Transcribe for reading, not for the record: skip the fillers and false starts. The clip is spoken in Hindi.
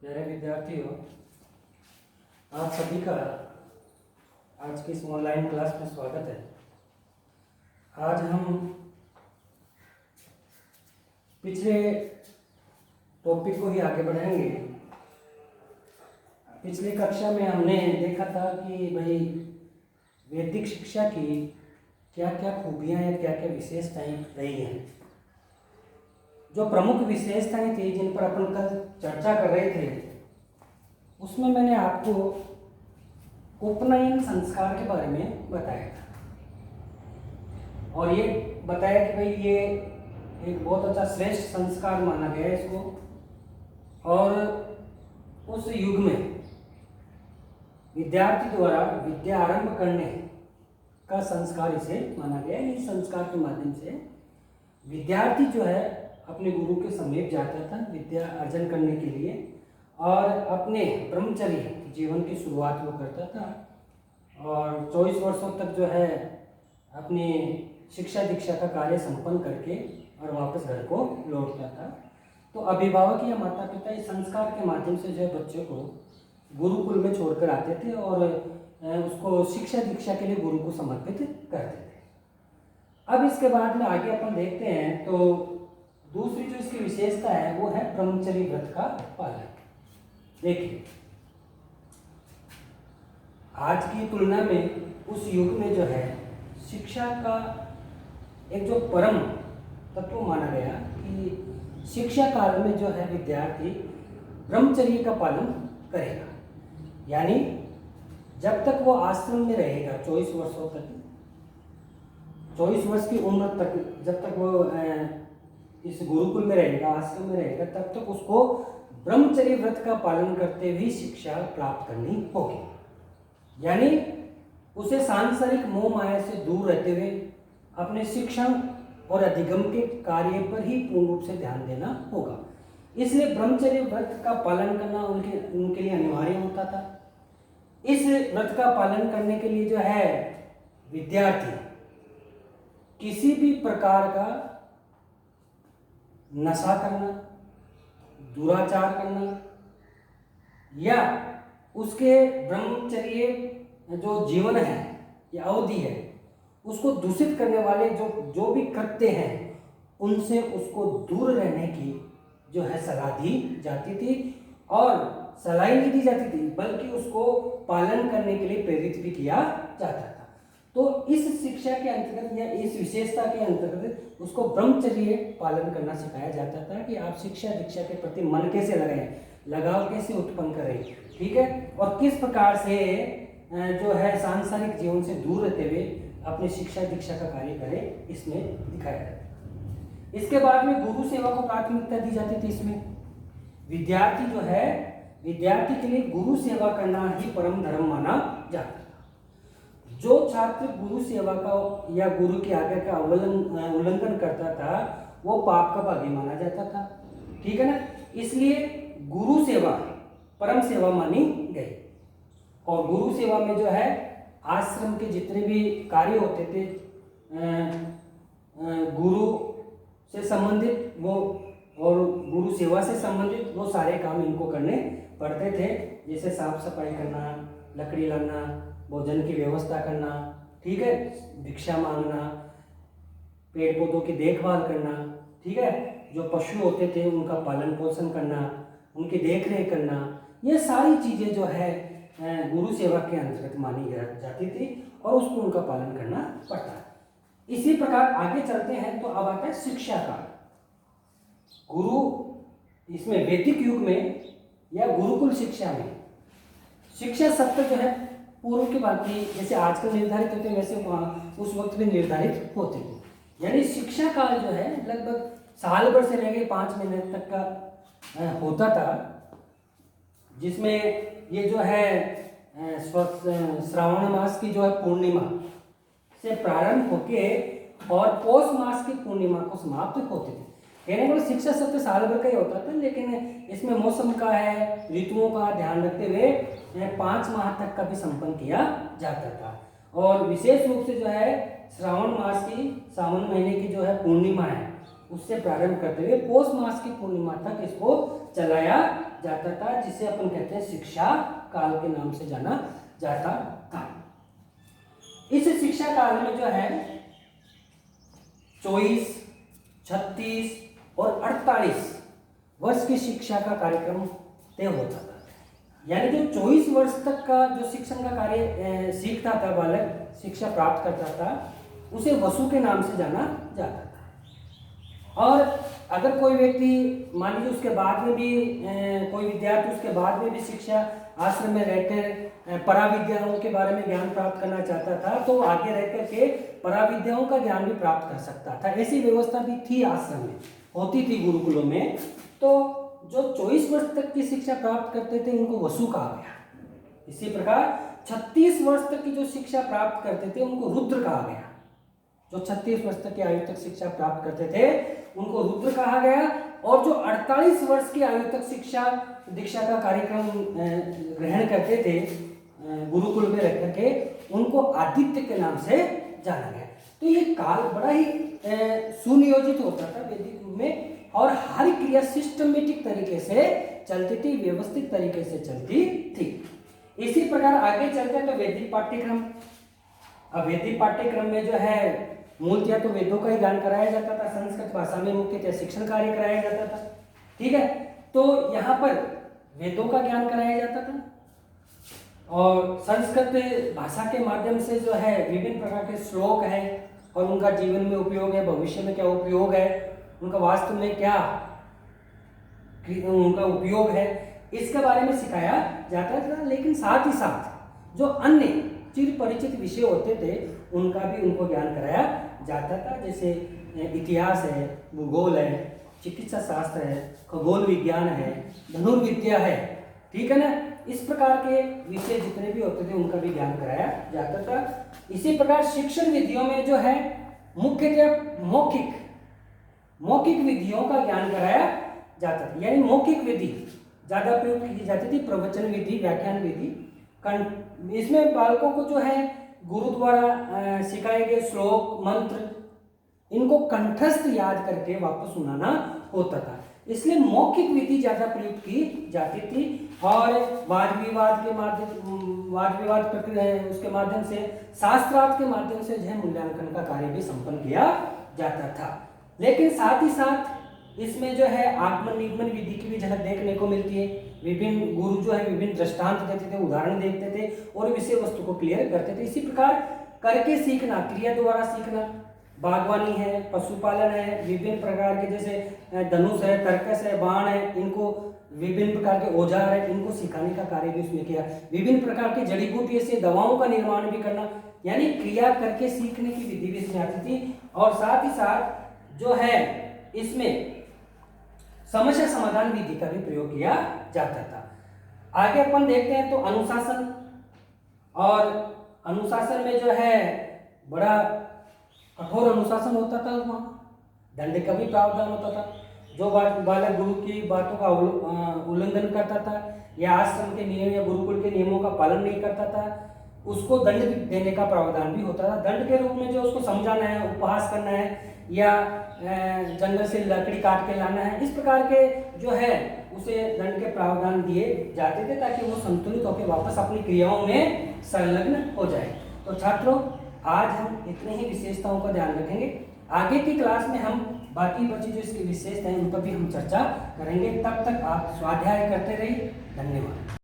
प्यारे विद्यार्थियों, आप सभी का आज की इस ऑनलाइन क्लास में स्वागत है। आज हम पिछले टॉपिक को ही आगे बढ़ाएंगे। पिछली कक्षा में हमने देखा था कि भाई वैदिक शिक्षा की क्या क्या खूबियाँ या क्या क्या विशेषताएं रही हैं। जो प्रमुख विशेषताएं थी जिन पर अपन कल चर्चा कर रहे थे, उसमें मैंने आपको उपनयन संस्कार के बारे में बताया था और ये बताया कि भाई ये एक बहुत अच्छा श्रेष्ठ संस्कार माना गया है इसको, और उस युग में विद्यार्थी द्वारा विद्या आरंभ करने का संस्कार इसे माना गया है। इस संस्कार के माध्यम से विद्यार्थी जो है अपने गुरु के समीप जाता था विद्या अर्जन करने के लिए और अपने ब्रह्मचर्य जीवन की शुरुआत वो करता था और 24 वर्षों तक जो है अपनी शिक्षा दीक्षा का कार्य संपन्न करके और वापस घर को लौटता था। तो अभिभावक या माता पिता इस संस्कार के माध्यम से जो है बच्चों को गुरुकुल में छोड़कर आते थे और उसको शिक्षा दीक्षा के लिए गुरु को समर्पित करते थे। अब इसके बाद में आगे अपन देखते हैं तो दूसरी जो इसकी विशेषता है वो है ब्रह्मचर्य व्रत का पालन। देखिए, आज की तुलना में उस युग में जो है शिक्षा का एक जो परम तत्व माना गया कि शिक्षा काल में जो है विद्यार्थी ब्रह्मचर्य का पालन करेगा, यानी जब तक वो आश्रम में रहेगा 24 वर्षों तक, 24 वर्ष की उम्र तक जब तक वो इस गुरुकुल में रहेगा, आश्रम में रहेगा, तब तक उसको ब्रह्मचर्य व्रत का पालन करते हुए शिक्षा प्राप्त करनी होगी। यानी उसे सांसारिक मोह माया से दूर रहते हुए अपने शिक्षण और अधिगम के कार्य पर ही पूर्ण रूप से ध्यान देना होगा। इसलिए ब्रह्मचर्य व्रत का पालन करना उनके लिए अनिवार्य होता था। इस व्रत का पालन करने के लिए जो है विद्यार्थी किसी भी प्रकार का नशा करना, दुराचार करना या उसके ब्रह्मचर्य जो जीवन है या अवधि है उसको दूषित करने वाले जो भी कृत्य हैं उनसे उसको दूर रहने की जो है सलाह दी जाती थी और सलाह नहीं दी जाती थी बल्कि उसको पालन करने के लिए प्रेरित भी किया जाता था। तो इस शिक्षा के अंतर्गत या इस विशेषता के अंतर्गत उसको ब्रह्मचर्य पालन करना सिखाया जाता था कि आप शिक्षा दीक्षा के प्रति मन कैसे लगाएं, लगाव कैसे उत्पन्न करें, ठीक है, और किस प्रकार से जो है सांसारिक जीवन से दूर रहते हुए अपनी शिक्षा दीक्षा का कार्य करें, इसमें दिखाया जाता है। इसके बाद में गुरु सेवा को प्राथमिकता दी जाती थी। इसमें विद्यार्थी जो है विद्यार्थी के लिए गुरु सेवा करना ही परम धर्म माना जाता था। जो छात्र गुरु सेवा का या गुरु की आज्ञा का उल्लंघन करता था वो पाप का भागी माना जाता था, ठीक है ना। इसलिए गुरु सेवा परम सेवा मानी गई और गुरु सेवा में जो है आश्रम के जितने भी कार्य होते थे गुरु से संबंधित वो और गुरु सेवा से संबंधित वो सारे काम इनको करने पड़ते थे, जैसे साफ सफाई करना, लकड़ी लाना, भोजन की व्यवस्था करना, ठीक है, भिक्षा मांगना, पेड़ पौधों की देखभाल करना, ठीक है, जो पशु होते थे उनका पालन पोषण करना, उनकी देख रेख करना, ये सारी चीज़ें जो है गुरु सेवा के अंतर्गत मानी जाती थी और उसको उनका पालन करना पड़ता है। इसी प्रकार आगे चलते हैं तो अब आता है शिक्षा का। गुरु इसमें वैदिक युग में या गुरुकुल शिक्षा में शिक्षा सत्र जो है पूर्व की भांति जैसे आजकल निर्धारित होते हैं वैसे वहाँ उस वक्त भी निर्धारित होते थे। यानी शिक्षा काल जो है लगभग साल भर से लेकर 5 महीने तक का होता था, जिसमें ये जो है श्रावण मास की जो है पूर्णिमा से प्रारंभ होके और पौष मास की पूर्णिमा को समाप्त होते थे। कहने को शिक्षा सत्र साल भर का ही होता था, लेकिन इसमें मौसम का है, ऋतुओं का ध्यान रखते हुए 5 माह तक का भी संपन्न किया जाता था। और विशेष रूप से जो है श्रावण मास की सावन महीने की जो है पूर्णिमा है उससे प्रारंभ करते हुए पौष मास की पूर्णिमा तक इसको चलाया जाता था, जिसे अपन कहते हैं शिक्षा काल के नाम से जाना जाता था। इस शिक्षा काल में जो है 24, 36 और 48 वर्ष की शिक्षा का कार्यक्रम तय होता था। यानी जो 24 वर्ष तक का जो शिक्षण का कार्य सीखता था, बालक शिक्षा प्राप्त करता था, उसे वसु के नाम से जाना जाता था। और अगर कोई व्यक्ति मान लीजिए उसके बाद में भी कोई विद्यार्थी उसके बाद में भी शिक्षा आश्रम में रहकर पराविद्याओं के बारे में ज्ञान प्राप्त करना चाहता था, तो आगे रहकर के पराविद्याओं का ज्ञान भी प्राप्त कर सकता था। ऐसी व्यवस्था भी थी, आश्रम में होती थी, गुरुकुलों में। तो जो 24 वर्ष तक की शिक्षा प्राप्त करते थे उनको वसु कहा गया। इसी प्रकार 36 वर्ष तक की जो शिक्षा प्राप्त करते थे उनको रुद्र कहा गया। जो 36 वर्ष तक की आयु तक शिक्षा प्राप्त करते थे उनको रुद्र कहा गया। और जो 48 वर्ष की आयु तक शिक्षा दीक्षा का कार्यक्रम ग्रहण करते थे गुरुकुल में रह करके, उनको आदित्य के नाम से जाना गया। तो ये काल बड़ा ही सुनियोजित होता था वैदिक युग में, और हर क्रिया सिस्टमेटिक तरीके से चलती थी, व्यवस्थित तरीके से चलती थी। इसी प्रकार आगे चलते तो वैदिक पाठ्यक्रम। अब वैदिक पाठ्यक्रम में जो है मूलतः तो वेदों का ही ज्ञान कराया जाता था, संस्कृत भाषा में मुख्यतः शिक्षण कार्य कराया जाता था। ठीक है, तो यहाँ पर वेदों का ज्ञान कराया जाता था, और संस्कृत भाषा के माध्यम से जो है विभिन्न प्रकार के श्लोक है और उनका जीवन में उपयोग है, भविष्य में क्या उपयोग है, उनका वास्तव में क्या उनका उपयोग है, इसके बारे में सिखाया जाता था। लेकिन साथ ही साथ जो अन्य चिर परिचित विषय होते थे उनका भी उनको ज्ञान कराया जाता था, जैसे इतिहास है, भूगोल है, चिकित्सा शास्त्र है, खगोल विज्ञान है, धनुर्विद्या है। ठीक है ना, इस प्रकार के विषय जितने भी होते थे उनका भी ज्ञान कराया जाता था। इसी प्रकार शिक्षण विधियों में जो है मुख्यतः मौखिक विधियों का ज्ञान कराया जाता था। यानी मौखिक विधि ज्यादा प्रयोग की जाती थी, प्रवचन विधि, व्याख्यान विधि। इसमें बालकों को जो है गुरु द्वारा सिखाए गए श्लोक मंत्र इनको कंठस्थ याद करके वापस सुनाना होता था, इसलिए मौखिक विधि ज्यादा प्रयुक्त की जाती थी। और वाद विवाद उसके माध्यम से, शास्त्रार्थ के माध्यम से जो है मूल्यांकन का कार्य भी संपन्न किया जाता था। लेकिन साथ ही साथ इसमें जो है आगमन निगमन विधि की भी झलक देखने को मिलती है। विभिन्न गुरु जो है विभिन्न दृष्टांत देते थे, उदाहरण देखते थे और विषय वस्तु को क्लियर करते थे। इसी प्रकार करके सीखना, क्रिया द्वारा सीखना, बागवानी है, पशुपालन है, विभिन्न प्रकार के जैसे धनुष है, तर्कस है, बाण है, इनको विभिन्न प्रकार के औजार है, इनको सिखाने का कार्य भी उसमें किया। विभिन्न प्रकार की जड़ी बूटी से दवाओं का निर्माण भी करना, यानी क्रिया करके सीखने की विधि भी इसमें आती थी। और साथ ही साथ जो है इसमें समस्या समाधान विधि का भी प्रयोग किया जाता था। आगे अपन देखते हैं तो अनुशासन, और अनुशासन में जो है बड़ा कठोर अनुशासन होता था, वहाँ दंड का भी प्रावधान होता था। जो बालक गुरु की बातों का उल्लंघन करता था या आश्रम के नियम या गुरुकुल के नियमों का पालन नहीं करता था, उसको दंड देने का प्रावधान भी होता था। दंड के रूप में जो उसको समझाना है, उपहास करना है, या जंगल से लकड़ी काट के लाना है, इस प्रकार के जो है उसे दंड के प्रावधान दिए जाते थे ताकि वो संतुलित होकर वापस अपनी क्रियाओं में संलग्न हो जाए। तो छात्रों, आज हम इतने ही विशेषताओं का ध्यान रखेंगे। आगे की क्लास में हम बाकी बची जो इसकी विशेषताएं उन पर भी हम चर्चा करेंगे। तब तक आप स्वाध्याय करते रहिए। धन्यवाद।